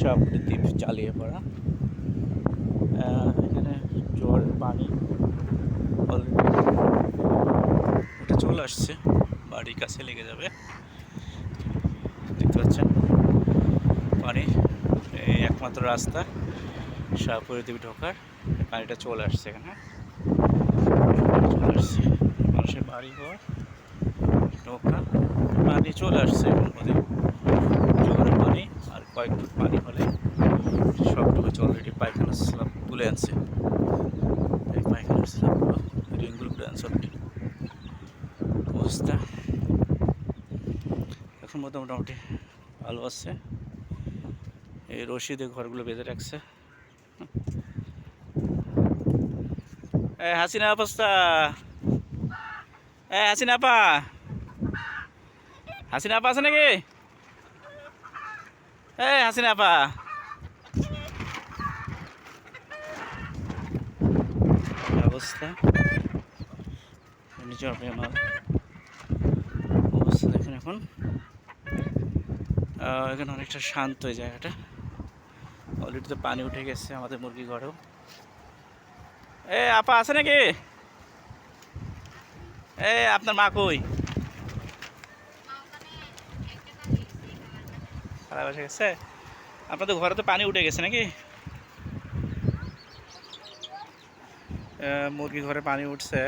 শাহপুরের দ্বীপ চালিয়ে পড়া। এখানে জোয়ারের পানি অলরেডি উঠে চলে আসছে, বাড়ির কাছে লেগে যাবে। দেখতে পাচ্ছেন পানি, এই একমাত্র রাস্তা শাহপুরের দ্বীপ ঢোকার। পানিটা চলে আসছে এখানে, চলে আসছে মানুষের বাড়ি ঘর নৌকা, পানি চলে আসছে এখন নদী। জোয়ারের পানি আর কয়েক ফুট পানি হলে সবটুকু অলরেডি পায়খানার স্ল্যাব তুলে আনছে। এই পায়খানার স্ল্যাবগুলো রিংগুলো তুলে আনছে অলরেডি। অবস্থা এখন মোটামুটি ভালো আছে। এই রশি দিয়ে ঘরগুলো বেঁধে রাখছে। হাসিনা অবস্থা, হাসিনা আপা, হাসিনা আপা আছে নাকি? হাসিনা আপা, অবস্থা নিচে আমার অবস্থা দেখুন। এখন এখানে অনেকটা শান্ত এই জায়গাটা। অলরেডি তো পানি উঠে গেছে আমাদের মুরগি ঘরেও। আপা আছে নাকি? আপনার মা কই? খারাপ এসে গেছে। আপনাদের ঘরে তো পানি উঠে গেছে নাকি? মুরগি ঘরে পানি উঠছে।